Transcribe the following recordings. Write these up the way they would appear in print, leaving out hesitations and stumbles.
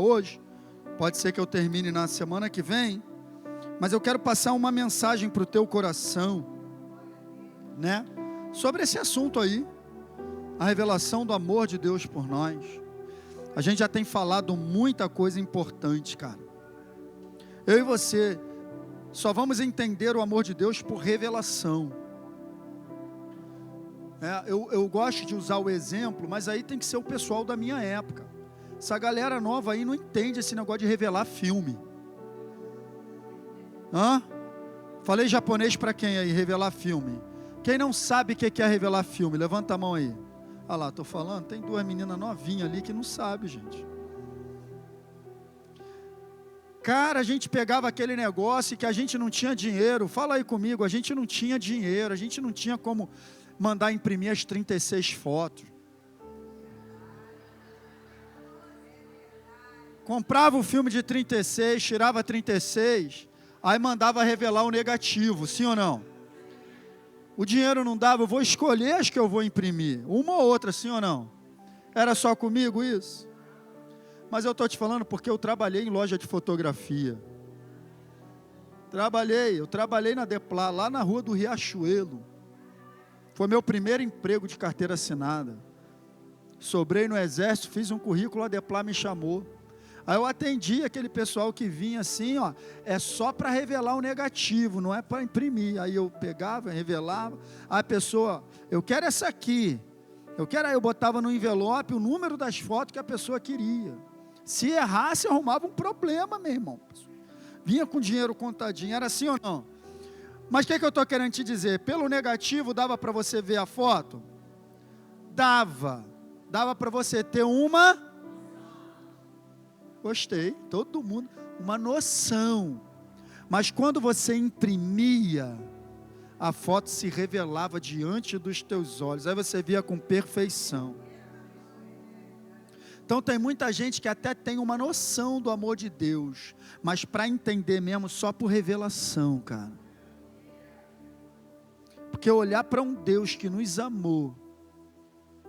hoje, pode ser que eu termine na semana que vem, mas eu quero passar uma mensagem para o teu coração, né? Sobre esse assunto aí, a revelação do amor de Deus por nós. A gente já tem falado muita coisa importante, cara. Eu e você só vamos entender o amor de Deus por revelação. Eu gosto de usar o exemplo, mas aí tem que ser o pessoal da minha época. Essa galera nova aí não entende esse negócio de revelar filme. Falei japonês para quem aí, revelar filme? Quem não sabe o que é revelar filme, levanta a mão aí. Ah lá, estou falando, tem duas meninas novinhas ali que não sabem, gente. Cara, a gente pegava aquele negócio que a gente não tinha dinheiro. Fala aí comigo, a gente não tinha dinheiro, a gente não tinha como mandar imprimir as 36 fotos. Comprava o filme de 36, tirava 36, aí mandava revelar o negativo, sim ou não? O dinheiro não dava, eu vou escolher as que eu vou imprimir, uma ou outra, sim ou não? Era só comigo isso? Mas eu estou te falando porque eu trabalhei em loja de fotografia. Eu trabalhei na Deplá, lá na rua do Riachuelo. Foi meu primeiro emprego de carteira assinada. Sobrei no exército, fiz um currículo, a Deplá me chamou. Aí eu atendi aquele pessoal que vinha assim, é só para revelar o negativo, não é para imprimir. Aí eu pegava, revelava, a pessoa, eu quero essa aqui. Aí eu botava no envelope o número das fotos que a pessoa queria. Se errasse, arrumava um problema, meu irmão. Vinha com dinheiro contadinho, era assim ou não? Mas o que eu estou querendo te dizer? Pelo negativo, dava para você ver a foto? Dava para você ter uma... Gostei, todo mundo, uma noção. Mas quando você imprimia, a foto se revelava diante dos teus olhos, aí você via com perfeição. Então tem muita gente que até tem uma noção do amor de Deus, mas para entender mesmo só por revelação, cara. Porque olhar para um Deus que nos amou,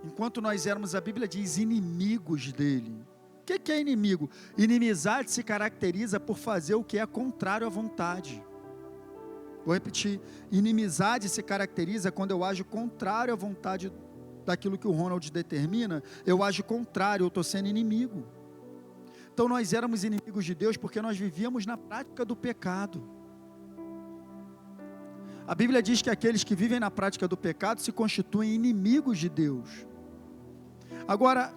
enquanto nós éramos, a Bíblia diz, inimigos dele. O que é inimigo? Inimizade se caracteriza por fazer o que é contrário à vontade. Vou repetir, inimizade se caracteriza quando eu ajo contrário à vontade daquilo que o Ronald determina, eu ajo contrário, eu estou sendo inimigo. Então nós éramos inimigos de Deus porque nós vivíamos na prática do pecado. A Bíblia diz que aqueles que vivem na prática do pecado se constituem inimigos de Deus. Agora,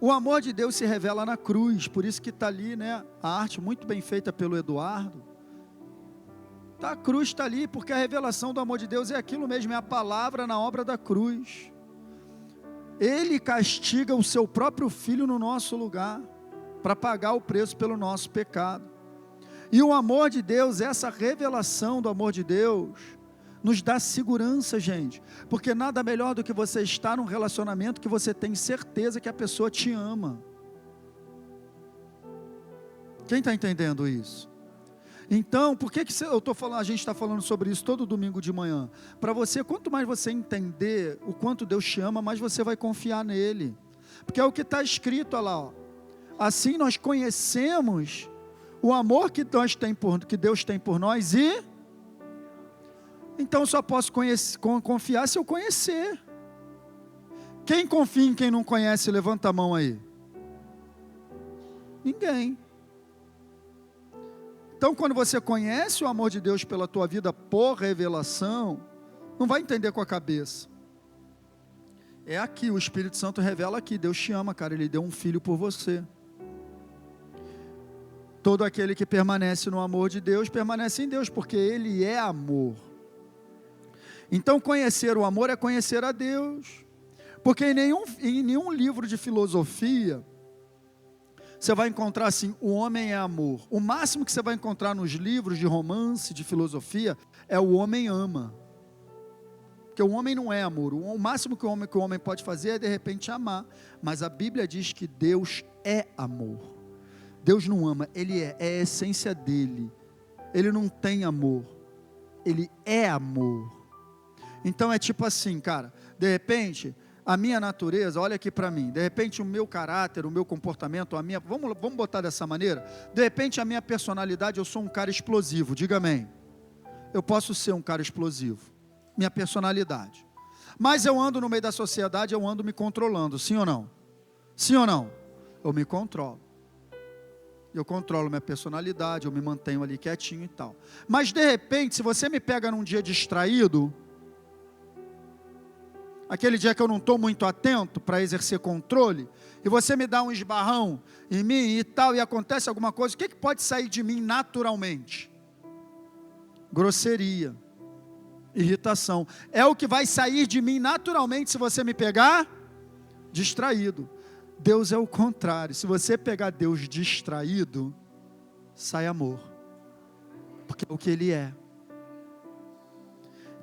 o amor de Deus se revela na cruz, por isso que está ali, né, a arte muito bem feita pelo Eduardo. A cruz está ali, porque a revelação do amor de Deus é aquilo mesmo, é a palavra na obra da cruz. Ele castiga o seu próprio filho no nosso lugar, para pagar o preço pelo nosso pecado. E o amor de Deus, essa revelação do amor de Deus, nos dá segurança, gente, porque nada melhor do que você estar num relacionamento que você tem certeza que a pessoa te ama. Quem está entendendo isso? Então, por que eu estou falando, a gente está falando sobre isso todo domingo de manhã? Para você, quanto mais você entender o quanto Deus te ama, mais você vai confiar nele, porque é o que está escrito lá, assim nós conhecemos o amor que Deus tem por nós e... Então eu só posso confiar se eu conhecer. Quem confia em quem não conhece, levanta a mão aí. Ninguém. Então quando você conhece o amor de Deus pela tua vida por revelação, não vai entender com a cabeça. É aqui, o Espírito Santo revela aqui, Deus te ama, cara, Ele deu um filho por você. Todo aquele que permanece no amor de Deus, permanece em Deus, porque Ele é amor. Então conhecer o amor é conhecer a Deus, porque em nenhum livro de filosofia, você vai encontrar assim, o homem é amor. O máximo que você vai encontrar nos livros de romance, de filosofia, é o homem ama. Porque o homem não é amor, o máximo que o homem pode fazer é de repente amar, mas a Bíblia diz que Deus é amor. Deus não ama, Ele é a essência dEle, Ele não tem amor, Ele é amor. Então é tipo assim, cara, de repente, a minha natureza, olha aqui para mim, de repente o meu caráter, o meu comportamento, vamos botar dessa maneira, de repente a minha personalidade, eu sou um cara explosivo, diga amém. Eu posso ser um cara explosivo, minha personalidade. Mas eu ando no meio da sociedade, eu ando me controlando, sim ou não? Sim ou não? Eu me controlo. Eu controlo minha personalidade, eu me mantenho ali quietinho e tal. Mas de repente, se você me pega num dia distraído, aquele dia que eu não estou muito atento para exercer controle, e você me dá um esbarrão em mim e tal, e acontece alguma coisa, o que pode sair de mim naturalmente? Grosseria, irritação. É o que vai sair de mim naturalmente se você me pegar distraído. Deus é o contrário. Se você pegar Deus distraído, sai amor. Porque é o que Ele é.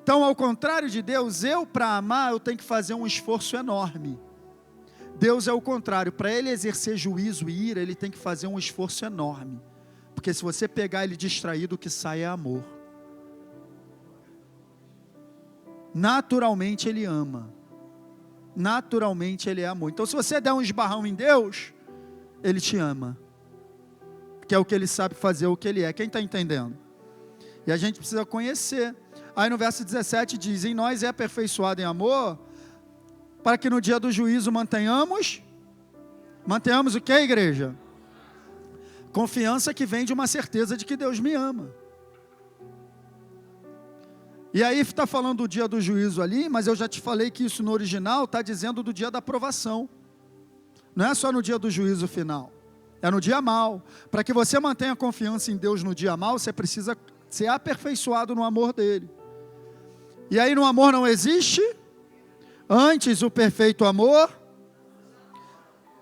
Então, ao contrário de Deus, para amar, eu tenho que fazer um esforço enorme. Deus é o contrário. Para Ele exercer juízo e ira, Ele tem que fazer um esforço enorme. Porque se você pegar Ele distraído, o que sai é amor. Naturalmente Ele ama. Naturalmente Ele é amor. Então se você der um esbarrão em Deus, Ele te ama. Que é o que Ele sabe fazer, o que Ele é. Quem está entendendo? E a gente precisa conhecer. Aí no verso 17 diz, em nós é aperfeiçoado em amor, para que no dia do juízo mantenhamos o que, igreja? Confiança que vem de uma certeza de que Deus me ama. E aí está falando do dia do juízo ali, mas eu já te falei que isso no original está dizendo do dia da aprovação. Não é só no dia do juízo final, é no dia mau. Para que você mantenha confiança em Deus no dia mau, você precisa ser aperfeiçoado no amor dele. E aí no amor não existe, antes o perfeito amor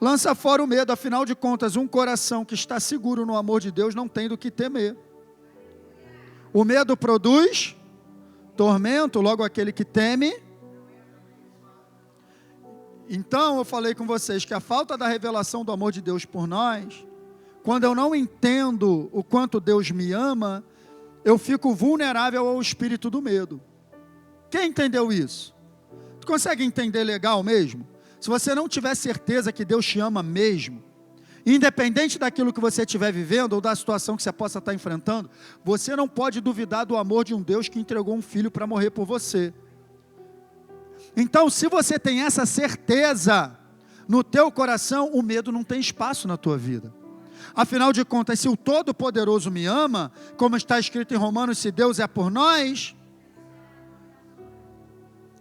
lança fora o medo. Afinal de contas, um coração que está seguro no amor de Deus não tem do que temer. O medo produz tormento, logo aquele que teme. Então eu falei com vocês que a falta da revelação do amor de Deus por nós, quando eu não entendo o quanto Deus me ama, eu fico vulnerável ao espírito do medo. Quem entendeu isso? Tu consegue entender legal mesmo? Se você não tiver certeza que Deus te ama mesmo, independente daquilo que você estiver vivendo ou da situação que você possa estar enfrentando, você não pode duvidar do amor de um Deus que entregou um filho para morrer por você. Então, se você tem essa certeza no teu coração, o medo não tem espaço na tua vida. Afinal de contas, se o Todo-Poderoso me ama, como está escrito em Romanos, se Deus é por nós,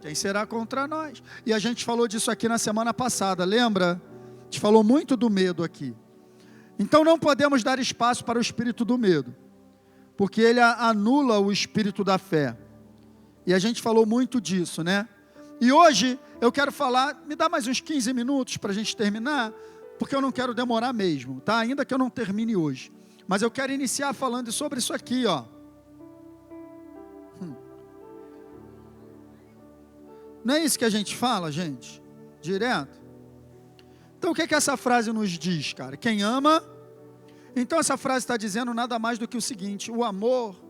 quem será contra nós? E a gente falou disso aqui na semana passada, lembra? A gente falou muito do medo aqui. Então não podemos dar espaço para o espírito do medo, porque ele anula o espírito da fé. E a gente falou muito disso, né? E hoje eu quero falar, me dá mais uns 15 minutos para a gente terminar, porque eu não quero demorar mesmo, tá? Ainda que eu não termine hoje. Mas eu quero iniciar falando sobre isso aqui, ó. Não é isso que a gente fala, gente? Direto? Então o que que essa frase nos diz, cara? Quem ama... Então essa frase está dizendo nada mais do que o seguinte: o amor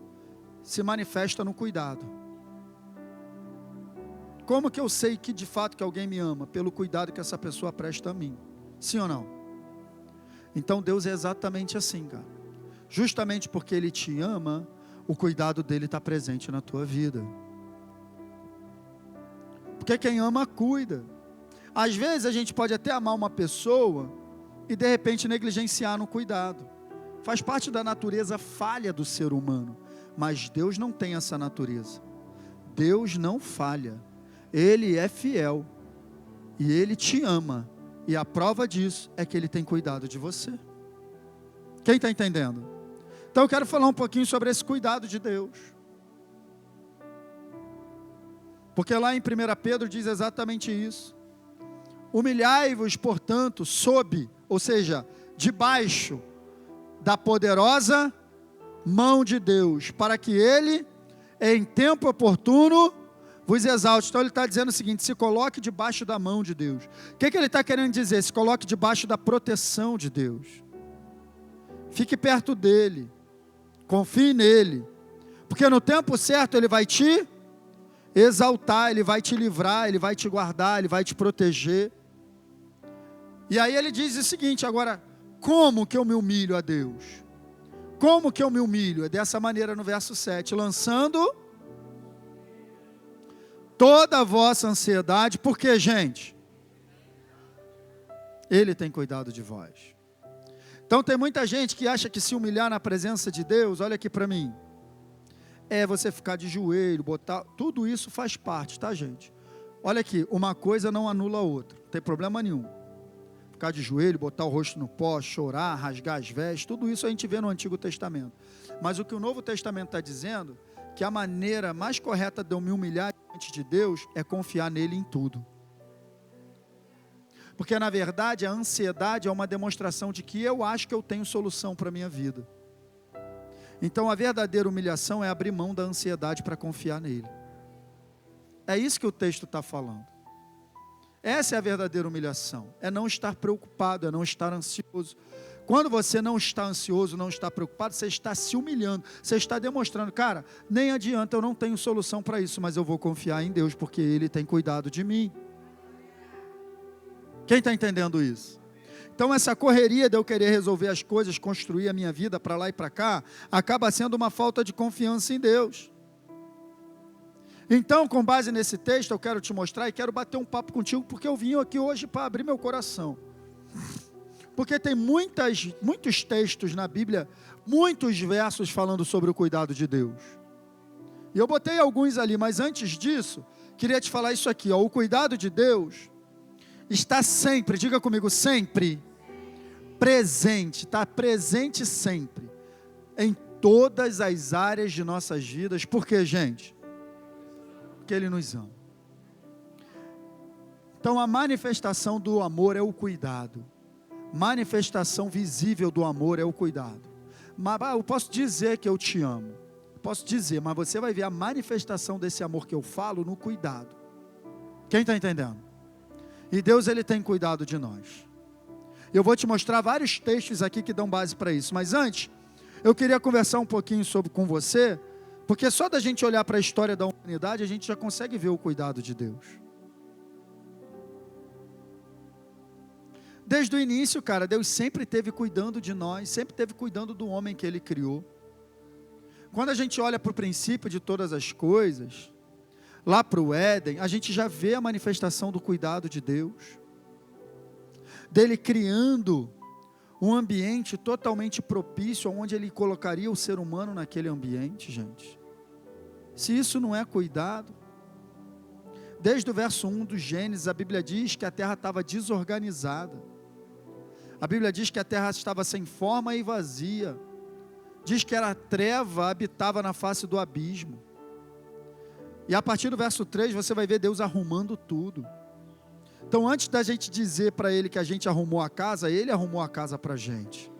se manifesta no cuidado. Como que eu sei que de fato que alguém me ama? Pelo cuidado que essa pessoa presta a mim. Sim ou não? Então Deus é exatamente assim, cara. Justamente porque Ele te ama, o cuidado dEle está presente na tua vida. Porque quem ama, cuida. Às vezes a gente pode até amar uma pessoa e de repente negligenciar no cuidado. Faz parte da natureza falha do ser humano. Mas Deus não tem essa natureza. Deus não falha. Ele é fiel. E Ele te ama. E a prova disso é que Ele tem cuidado de você. Quem está entendendo? Então eu quero falar um pouquinho sobre esse cuidado de Deus. Porque lá em 1 Pedro diz exatamente isso. Humilhai-vos, portanto, sob, ou seja, debaixo da poderosa mão de Deus, para que Ele, em tempo oportuno, vos exalte. Então ele está dizendo o seguinte: se coloque debaixo da mão de Deus. O que ele está querendo dizer? Se coloque debaixo da proteção de Deus. Fique perto dEle, confie nele, porque no tempo certo Ele vai te exaltar, Ele vai te livrar, Ele vai te guardar, Ele vai te proteger. E aí ele diz o seguinte: agora, como que eu me humilho a Deus? Como que eu me humilho? É dessa maneira no verso 7, lançando toda a vossa ansiedade, porque, gente, Ele tem cuidado de vós. Então tem muita gente que acha que se humilhar na presença de Deus, olha aqui para mim, é você ficar de joelho, botar, tudo isso faz parte, tá, gente? Olha aqui, uma coisa não anula a outra, não tem problema nenhum. Ficar de joelho, botar o rosto no pó, chorar, rasgar as vestes, tudo isso a gente vê no Antigo Testamento. Mas o que o Novo Testamento está dizendo, que a maneira mais correta de eu me humilhar diante de Deus é confiar nele em tudo. Porque na verdade a ansiedade é uma demonstração de que eu acho que eu tenho solução para a minha vida. Então a verdadeira humilhação é abrir mão da ansiedade para confiar nele. É isso que o texto está falando. Essa é a verdadeira humilhação, é não estar preocupado, é não estar ansioso. Quando você não está ansioso, não está preocupado, você está se humilhando, você está demonstrando, cara, nem adianta, eu não tenho solução para isso, mas eu vou confiar em Deus, porque Ele tem cuidado de mim. Quem está entendendo isso? Então essa correria de eu querer resolver as coisas, construir a minha vida para lá e para cá, acaba sendo uma falta de confiança em Deus. Então, com base nesse texto, eu quero te mostrar e quero bater um papo contigo, porque eu vim aqui hoje para abrir meu coração. Porque tem muitos textos na Bíblia, muitos versos falando sobre o cuidado de Deus. E eu botei alguns ali, mas antes disso, queria te falar isso aqui, ó, o cuidado de Deus está sempre, diga comigo, sempre presente, está presente sempre, em todas as áreas de nossas vidas. Por quê, gente? Porque Ele nos ama. Então a manifestação do amor é o cuidado. Manifestação visível do amor é o cuidado. Mas eu posso dizer que eu te amo, posso dizer, mas você vai ver a manifestação desse amor que eu falo no cuidado. Quem está entendendo? E Deus, Ele tem cuidado de nós. Eu vou te mostrar vários textos aqui que dão base para isso, mas antes, eu queria conversar um pouquinho com você, porque só da gente olhar para a história da humanidade, a gente já consegue ver o cuidado de Deus. Desde o início, cara, Deus sempre esteve cuidando de nós, sempre esteve cuidando do homem que Ele criou. Quando a gente olha para o princípio de todas as coisas, lá para o Éden, a gente já vê a manifestação do cuidado de Deus, dele criando um ambiente totalmente propício, onde Ele colocaria o ser humano naquele ambiente, gente. Se isso não é cuidado, desde o verso 1 do Gênesis, a Bíblia diz que a terra estava desorganizada, a Bíblia diz que a terra estava sem forma e vazia, diz que a treva habitava na face do abismo, e a partir do verso 3, você vai ver Deus arrumando tudo. Então, antes da gente dizer para Ele que a gente arrumou a casa, Ele arrumou a casa para a gente.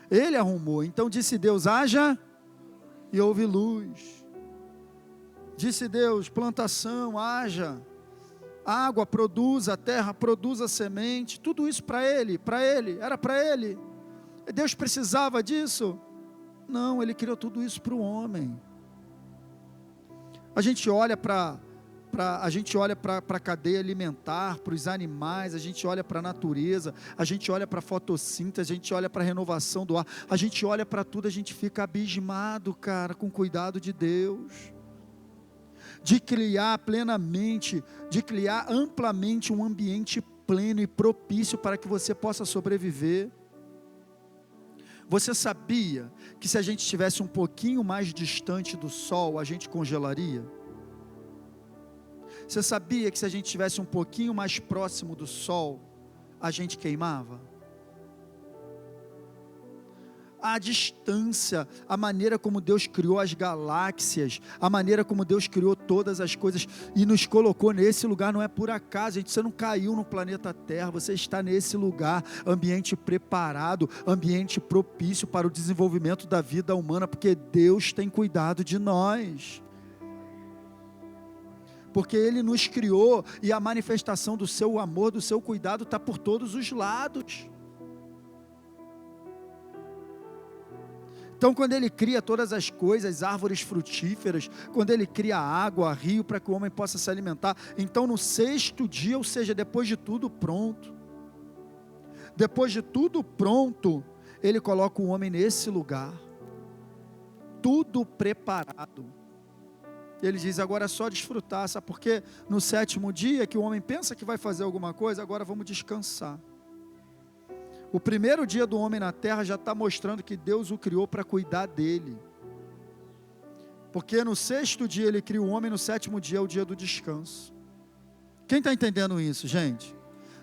Ele arrumou. Então, disse Deus, haja, e houve luz. Disse Deus, plantação, haja. Água, produza, a terra, produza semente. Tudo isso para Ele, era para Ele. Deus precisava disso? Não, Ele criou tudo isso para o homem. A gente olha para a cadeia alimentar, para os animais, a gente olha para a natureza, a gente olha para a fotossíntese, a gente olha para a renovação do ar, a gente olha para tudo, a gente fica abismado, cara, com o cuidado de Deus, de criar plenamente, de criar amplamente um ambiente pleno e propício para que você possa sobreviver. Você sabia que se a gente estivesse um pouquinho mais distante do sol, a gente congelaria? Você sabia que se a gente estivesse um pouquinho mais próximo do sol, a gente queimava? A distância, a maneira como Deus criou as galáxias, a maneira como Deus criou todas as coisas e nos colocou nesse lugar, não é por acaso, gente, você não caiu no planeta Terra, você está nesse lugar, ambiente preparado, ambiente propício para o desenvolvimento da vida humana, porque Deus tem cuidado de nós. Porque Ele nos criou e a manifestação do seu amor, do seu cuidado está por todos os lados. Então, quando ele cria todas as coisas, árvores frutíferas, quando ele cria água, rio, para que o homem possa se alimentar, então no sexto dia, ou seja, depois de tudo pronto, ele coloca o homem nesse lugar, tudo preparado. Ele diz, agora é só desfrutar, sabe? Porque no sétimo dia, que o homem pensa que vai fazer alguma coisa, agora vamos descansar. O primeiro dia do homem na terra já está mostrando que Deus o criou para cuidar dele. Porque no sexto dia ele cria o homem, no sétimo dia é o dia do descanso. Quem está entendendo isso, gente?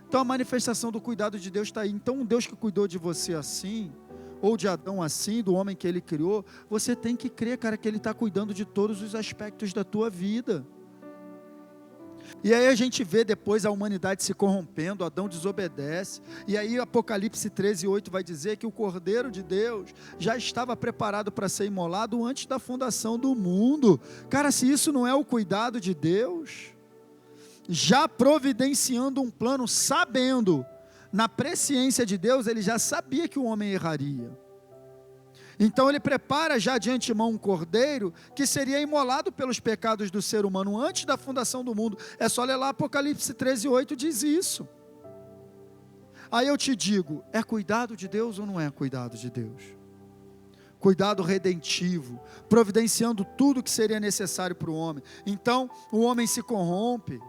Então a manifestação do cuidado de Deus está aí. Então um Deus que cuidou de você assim, ou de Adão assim, do homem que ele criou, você tem que crer, cara, que ele está cuidando de todos os aspectos da tua vida. E aí a gente vê depois a humanidade se corrompendo, Adão desobedece, e aí Apocalipse 13:8 vai dizer que o Cordeiro de Deus já estava preparado para ser imolado antes da fundação do mundo. Cara, se isso não é o cuidado de Deus, já providenciando um plano, sabendo, na presciência de Deus, ele já sabia que o homem erraria. Então ele prepara já de antemão um cordeiro que seria imolado pelos pecados do ser humano antes da fundação do mundo. É só ler lá Apocalipse 13:8 diz isso. Aí eu te digo, é cuidado de Deus ou não é cuidado de Deus? Cuidado redentivo, providenciando tudo que seria necessário para o homem. Então o homem se corrompe,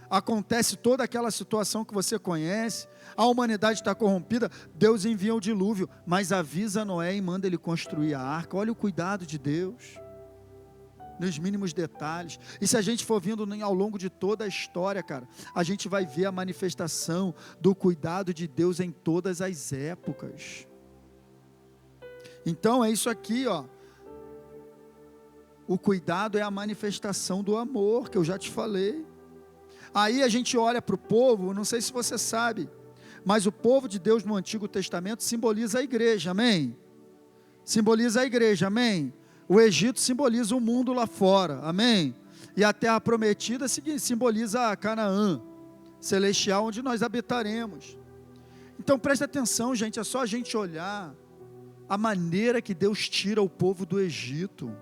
acontece toda aquela situação que você conhece, a humanidade está corrompida, Deus envia o dilúvio, mas avisa Noé e manda ele construir a arca. Olha o cuidado de Deus, nos mínimos detalhes. E se a gente for vindo ao longo de toda a história, cara, a gente vai ver a manifestação do cuidado de Deus em todas as épocas. Então é isso aqui, ó. O cuidado é a manifestação do amor, que eu já te falei. Aí a gente olha para o povo, não sei se você sabe, mas o povo de Deus no Antigo Testamento simboliza a igreja, amém? Simboliza a igreja, amém? O Egito simboliza o mundo lá fora, amém? E a terra prometida simboliza a Canaã celestial, onde nós habitaremos. Então preste atenção, gente, é só a gente olhar a maneira que Deus tira o povo do Egito.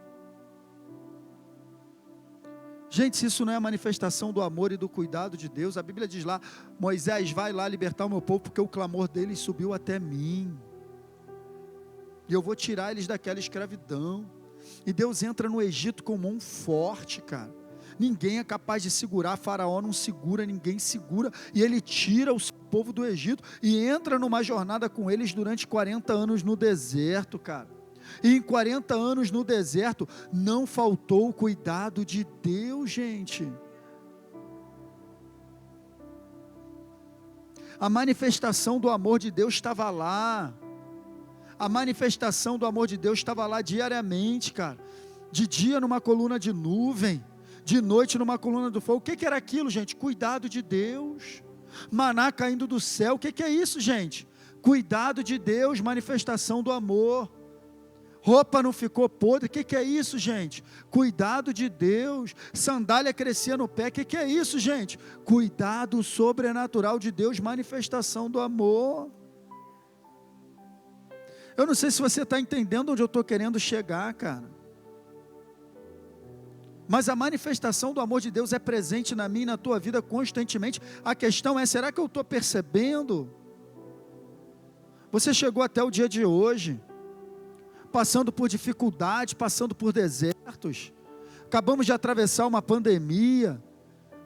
Gente, se isso não é a manifestação do amor e do cuidado de Deus, a Bíblia diz lá, Moisés, vai lá libertar o meu povo, porque o clamor deles subiu até mim, e eu vou tirar eles daquela escravidão. E Deus entra no Egito com mão forte, cara, ninguém é capaz de segurar, Faraó não segura, ninguém segura, e ele tira o seu povo do Egito, e entra numa jornada com eles durante 40 anos no deserto, cara. E em 40 anos no deserto, não faltou o cuidado de Deus, gente. A manifestação do amor de Deus estava lá. A manifestação do amor de Deus estava lá diariamente, cara. De dia numa coluna de nuvem, de noite numa coluna do fogo. O que era aquilo, gente? Cuidado de Deus. Maná caindo do céu. O que é isso, gente? Cuidado de Deus, manifestação do amor. Roupa não ficou podre, o que é isso, gente? Cuidado de Deus. Sandália crescia no pé, o que é isso, gente? Cuidado sobrenatural de Deus, manifestação do amor. Eu não sei se você está entendendo onde eu estou querendo chegar, cara, mas a manifestação do amor de Deus é presente na minha e na tua vida constantemente. A questão é, será que eu estou percebendo? Você chegou até o dia de hoje passando por dificuldades, passando por desertos, acabamos de atravessar uma pandemia,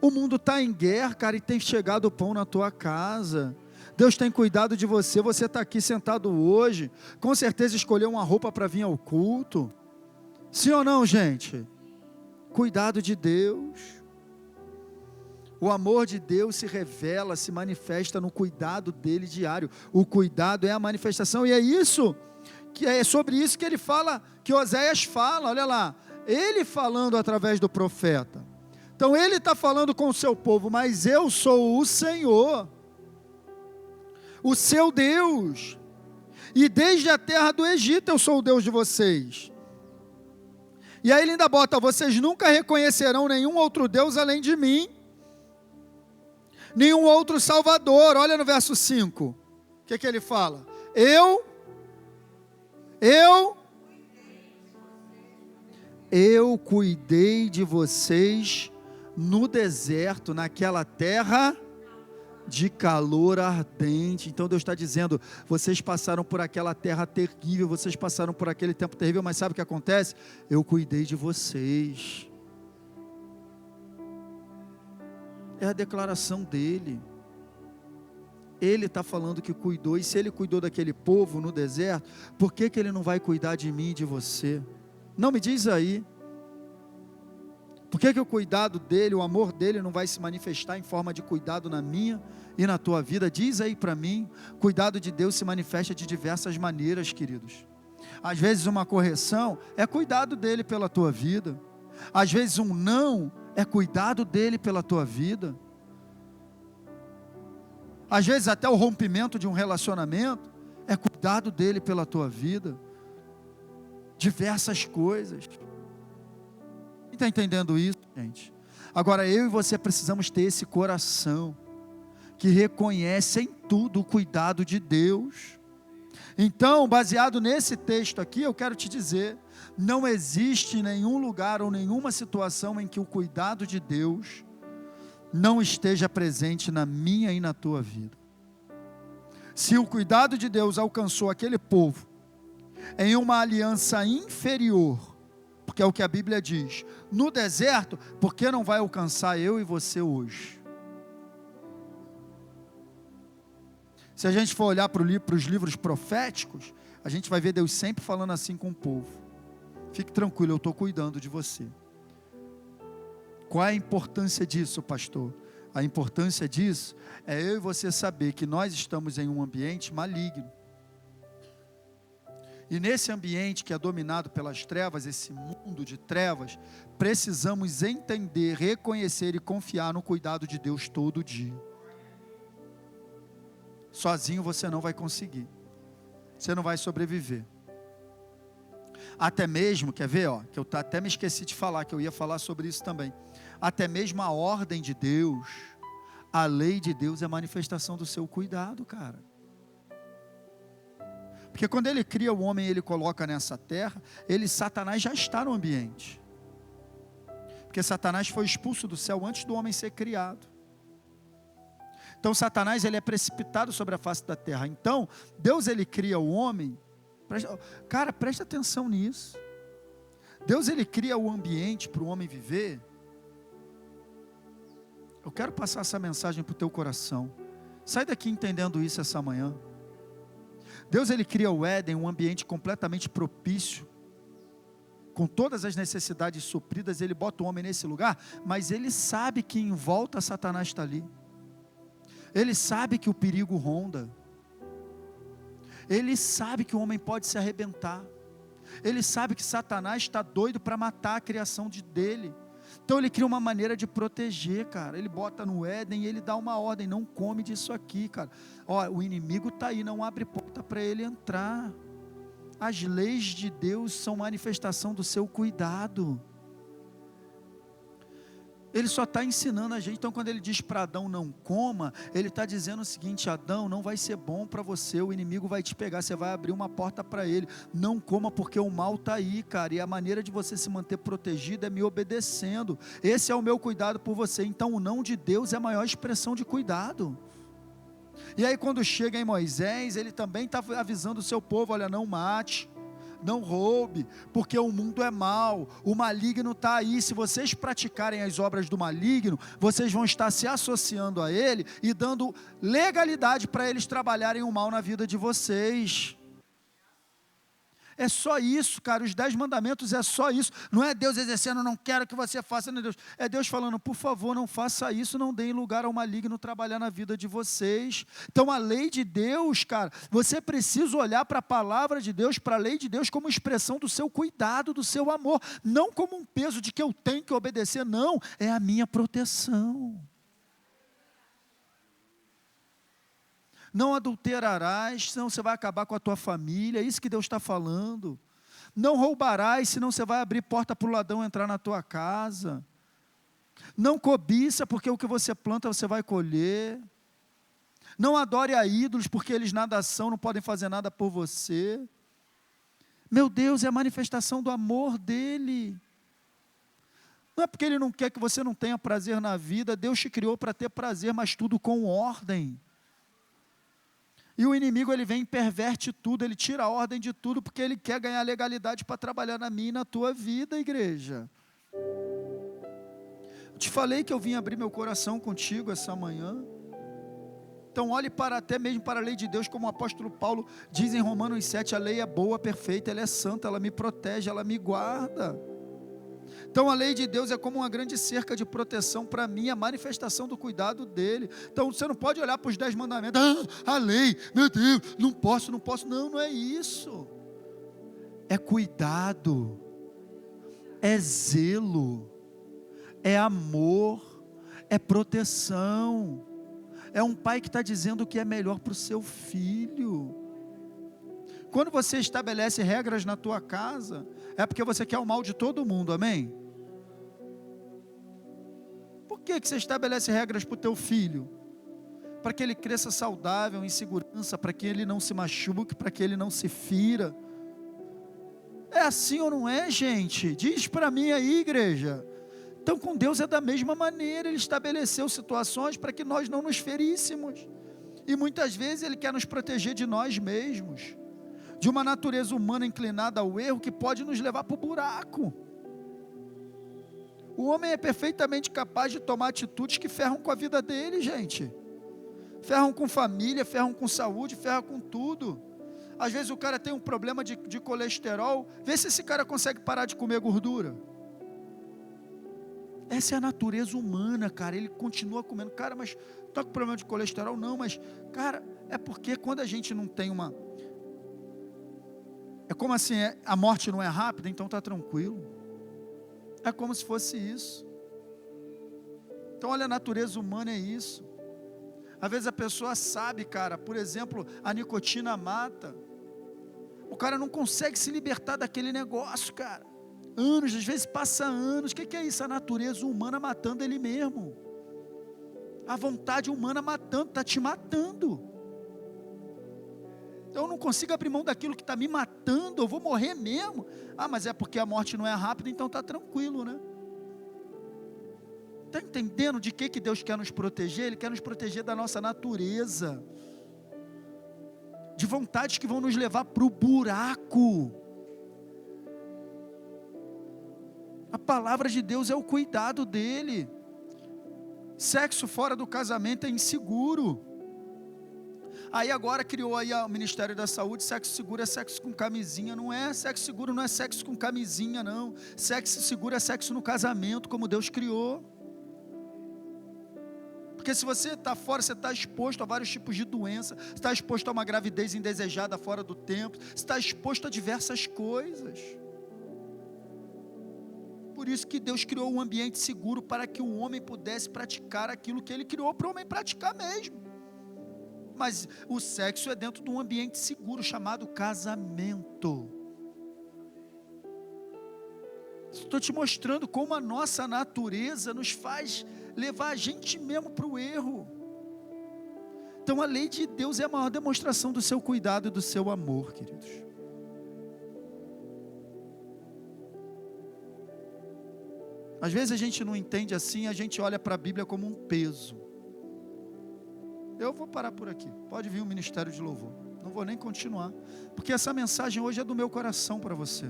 o mundo está em guerra, cara, e tem chegado o pão na tua casa, Deus tem cuidado de você, você está aqui sentado hoje, com certeza escolheu uma roupa para vir ao culto, sim ou não, gente? Cuidado de Deus, o amor de Deus se revela, se manifesta no cuidado dele diário, o cuidado é a manifestação, e é isso, que é sobre isso que ele fala, que Oséias fala, olha lá, ele falando através do profeta. Então ele está falando com o seu povo, mas eu sou o Senhor, o seu Deus, e desde a terra do Egito eu sou o Deus de vocês. E aí ele ainda bota, vocês nunca reconhecerão nenhum outro Deus além de mim, nenhum outro Salvador. Olha no verso 5, o que ele fala? Eu eu cuidei de vocês no deserto, naquela terra de calor ardente. Então Deus está dizendo, vocês passaram por aquela terra terrível, vocês passaram por aquele tempo terrível, mas sabe o que acontece? Eu cuidei de vocês. É a declaração dele. Ele está falando que cuidou, e se ele cuidou daquele povo no deserto, por que ele não vai cuidar de mim e de você? Não me diz aí. Por que o cuidado dele, o amor dele não vai se manifestar em forma de cuidado na minha e na tua vida? Diz aí para mim. Cuidado de Deus se manifesta de diversas maneiras, queridos. Às vezes uma correção é cuidado dele pela tua vida. Às vezes um não é cuidado dele pela tua vida. Às vezes até o rompimento de um relacionamento é cuidado dele pela tua vida. Diversas coisas. Está entendendo isso, gente? Agora eu e você precisamos ter esse coração que reconhece em tudo o cuidado de Deus. Então, baseado nesse texto aqui, eu quero te dizer, não existe nenhum lugar ou nenhuma situação em que o cuidado de Deus não esteja presente na minha e na tua vida. Se o cuidado de Deus alcançou aquele povo em uma aliança inferior, porque é o que a Bíblia diz, no deserto, por que não vai alcançar eu e você hoje? Se a gente for olhar para os livros proféticos, a gente vai ver Deus sempre falando assim com o povo. Fique tranquilo, eu estou cuidando de você. Qual é a importância disso, pastor? A importância disso é eu e você saber que nós estamos em um ambiente maligno. E nesse ambiente que é dominado pelas trevas, esse mundo de trevas, precisamos entender, reconhecer e confiar no cuidado de Deus todo dia. Sozinho você não vai conseguir. Você não vai sobreviver. Até mesmo, quer ver, que eu até me esqueci de falar, que eu ia falar sobre isso também. Até mesmo a ordem de Deus, a lei de Deus é manifestação do seu cuidado, cara. Porque quando ele cria o homem e ele coloca nessa terra, Satanás já está no ambiente. Porque Satanás foi expulso do céu antes do homem ser criado. Então Satanás ele é precipitado sobre a face da terra. Então Deus ele cria o homem. Cara, presta atenção nisso. Deus ele cria o ambiente para o homem viver. Eu quero passar essa mensagem para o teu coração. Sai daqui entendendo isso essa manhã. Deus ele cria o Éden, um ambiente completamente propício, com todas as necessidades supridas, ele bota o homem nesse lugar, mas ele sabe que em volta Satanás está ali, ele sabe que o perigo ronda, ele sabe que o homem pode se arrebentar, ele sabe que Satanás está doido para matar a criação dele. Então ele cria uma maneira de proteger, cara. Ele bota no Éden e ele dá uma ordem, não come disso aqui, cara. O inimigo está aí, não abre porta para ele entrar. As leis de Deus são manifestação do seu cuidado. Ele só está ensinando a gente. Então quando ele diz para Adão não coma, ele está dizendo o seguinte: Adão, não vai ser bom para você, o inimigo vai te pegar, você vai abrir uma porta para ele, não coma porque o mal está aí, cara, e a maneira de você se manter protegido é me obedecendo, esse é o meu cuidado por você. Então o não de Deus é a maior expressão de cuidado. E aí quando chega em Moisés, ele também está avisando o seu povo: olha, não mate, não roube, porque o mundo é mau, o maligno está aí. Se vocês praticarem as obras do maligno, vocês vão estar se associando a ele e dando legalidade para eles trabalharem o mal na vida de vocês. É só isso, cara, os 10 mandamentos é só isso, não é Deus exercendo, não quero que você faça, não é Deus, é Deus falando, por favor, não faça isso, não deem lugar ao maligno trabalhar na vida de vocês. Então a lei de Deus, cara, você precisa olhar para a palavra de Deus, para a lei de Deus como expressão do seu cuidado, do seu amor, não como um peso de que eu tenho que obedecer, não, é a minha proteção. Não adulterarás, senão você vai acabar com a tua família, é isso que Deus está falando. Não roubarás, senão você vai abrir porta para o ladrão entrar na tua casa. Não cobiça, porque o que você planta você vai colher. Não adore a ídolos, porque eles nada são, não podem fazer nada por você. Meu Deus, é a manifestação do amor dele. Não é porque Ele não quer que você não tenha prazer na vida. Deus te criou para ter prazer, mas tudo com ordem. E o inimigo, ele vem e perverte tudo, ele tira a ordem de tudo, porque ele quer ganhar legalidade para trabalhar na minha e na tua vida, igreja. Eu te falei que eu vim abrir meu coração contigo essa manhã. Então olhe até mesmo para a lei de Deus, como o apóstolo Paulo diz em Romanos 7, a lei é boa, perfeita, ela é santa, ela me protege, ela me guarda. Então a lei de Deus é como uma grande cerca de proteção para mim, a manifestação do cuidado dele. Então você não pode olhar para os 10 mandamentos, a lei, meu Deus, não posso, não é isso. É cuidado, é zelo, é amor, é proteção. É um pai que está dizendo o que é melhor para o seu filho. Quando você estabelece regras na tua casa, é porque você quer o mal de todo mundo, amém? Por que você estabelece regras para o teu filho? Para que ele cresça saudável, em segurança, para que ele não se machuque, para que ele não se fira. É assim ou não é, gente? Diz para mim aí, igreja. Então com Deus é da mesma maneira, Ele estabeleceu situações para que nós não nos feríssemos. E muitas vezes Ele quer nos proteger de nós mesmos, de uma natureza humana inclinada ao erro que pode nos levar para o buraco. O homem é perfeitamente capaz de tomar atitudes que ferram com a vida dele, gente. Ferram com família, ferram com saúde, ferram com tudo. Às vezes o cara tem um problema de colesterol, vê se esse cara consegue parar de comer gordura. Essa é a natureza humana, cara. Ele continua comendo. Cara, mas está com problema de colesterol? Não, mas, cara, é porque quando a gente não tem uma... É como assim, a morte não é rápida, então está tranquilo. É como se fosse isso. Então, olha, a natureza humana é isso. Às vezes a pessoa sabe, cara, por exemplo, a nicotina mata. O cara não consegue se libertar daquele negócio, cara. Anos, às vezes passa anos. O que é isso? A natureza humana matando ele mesmo. A vontade humana matando, está te matando. Então eu não consigo abrir mão daquilo que está me matando, eu vou morrer mesmo. Mas é porque a morte não é rápida, então está tranquilo, né? Está entendendo de que Deus quer nos proteger? Ele quer nos proteger da nossa natureza, de vontades que vão nos levar para o buraco. A palavra de Deus é o cuidado dele. Sexo fora do casamento é inseguro. Aí agora criou aí o Ministério da Saúde, sexo seguro é sexo com camisinha. Não é sexo seguro, não é sexo com camisinha, não. Sexo seguro é sexo no casamento, como Deus criou. Porque se você está fora, você está exposto a vários tipos de doença, você está exposto a uma gravidez indesejada fora do tempo, você está exposto a diversas coisas. Por isso que Deus criou um ambiente seguro para que o homem pudesse praticar aquilo que Ele criou para o homem praticar mesmo. Mas o sexo é dentro de um ambiente seguro chamado casamento. Estou te mostrando como a nossa natureza nos faz levar a gente mesmo para o erro. Então a lei de Deus é a maior demonstração do seu cuidado e do seu amor, queridos. Às vezes a gente não entende assim, a gente olha para a Bíblia como um peso. Eu vou parar por aqui, pode vir o ministério de louvor, não vou nem continuar, porque essa mensagem hoje é do meu coração para você.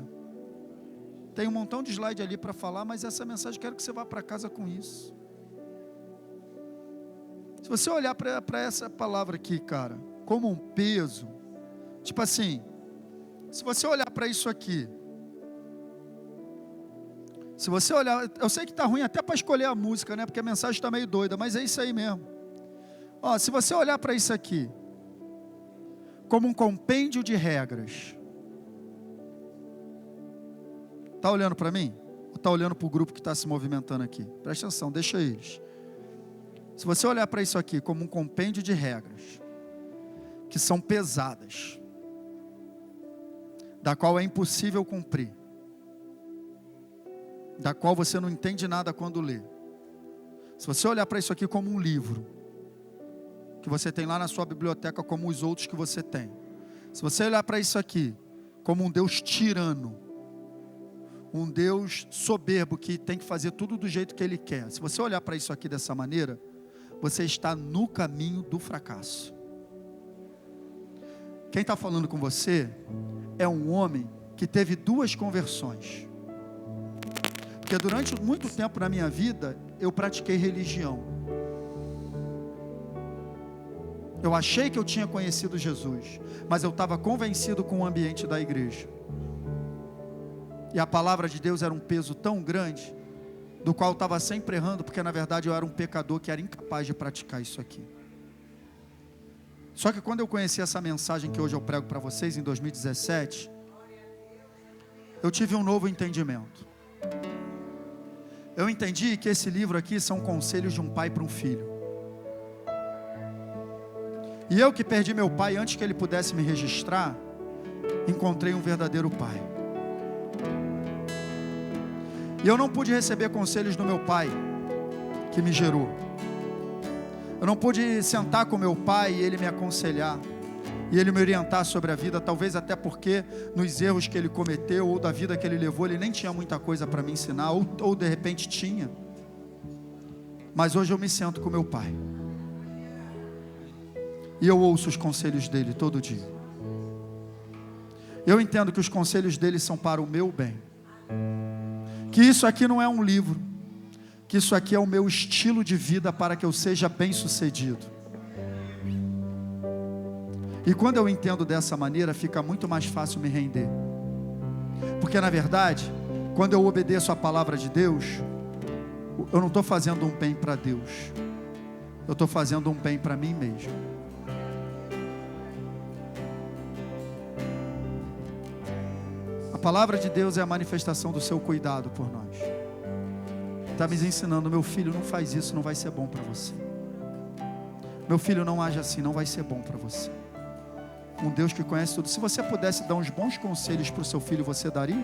Tem um montão de slide ali para falar, mas essa mensagem quero que você vá para casa com isso. Se você olhar para essa palavra aqui, cara, como um peso, tipo assim, se você olhar para isso aqui, se você olhar, eu sei que está ruim até para escolher a música, né? Porque a mensagem está meio doida, mas é isso aí mesmo. Se você olhar para isso aqui, como um compêndio de regras, está olhando para mim? Ou está olhando para o grupo que está se movimentando aqui? Presta atenção, deixa eles. Se você olhar para isso aqui como um compêndio de regras, que são pesadas, da qual é impossível cumprir, da qual você não entende nada quando lê. Se você olhar para isso aqui como um livro, que você tem lá na sua biblioteca como os outros que você tem. Se você olhar para isso aqui como um Deus tirano, um Deus soberbo que tem que fazer tudo do jeito que Ele quer. Se você olhar para isso aqui dessa maneira, você está no caminho do fracasso. Quem está falando com você é um homem que teve 2 conversões. Porque durante muito tempo na minha vida, eu pratiquei religião. Eu achei que eu tinha conhecido Jesus, mas eu estava convencido com o ambiente da igreja. E a palavra de Deus era um peso tão grande, do qual eu estava sempre errando, porque na verdade eu era um pecador que era incapaz de praticar isso aqui. Só que quando eu conheci essa mensagem que hoje eu prego para vocês, em 2017, eu tive um novo entendimento. Eu entendi que esse livro aqui são conselhos de um pai para um filho. E eu que perdi meu pai antes que ele pudesse me registrar, encontrei um verdadeiro pai. E eu não pude receber conselhos do meu pai, que me gerou. Eu não pude sentar com meu pai e ele me aconselhar, e ele me orientar sobre a vida, talvez até porque nos erros que ele cometeu, ou da vida que ele levou, ele nem tinha muita coisa para me ensinar, ou de repente tinha. Mas hoje eu me sento com meu pai, e eu ouço os conselhos dele todo dia. Eu entendo que os conselhos dele são para o meu bem, que isso aqui não é um livro, que isso aqui é o meu estilo de vida para que eu seja bem sucedido. E quando eu entendo dessa maneira, fica muito mais fácil me render, porque na verdade, quando eu obedeço a palavra de Deus, eu não estou fazendo um bem para Deus, eu estou fazendo um bem para mim mesmo. A palavra de Deus é a manifestação do seu cuidado por nós. Está me ensinando: meu filho, não faz isso, não vai ser bom para você. Meu filho, não age assim, não vai ser bom para você. Um Deus que conhece tudo. Se você pudesse dar uns bons conselhos para o seu filho, você daria?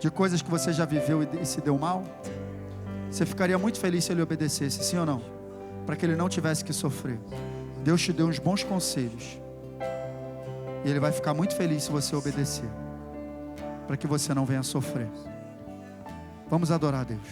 De coisas que você já viveu e se deu mal? Você ficaria muito feliz se ele obedecesse, sim ou não? Para que ele não tivesse que sofrer. Deus te deu uns bons conselhos, e Ele vai ficar muito feliz se você obedecer, para que você não venha sofrer. Vamos adorar a Deus.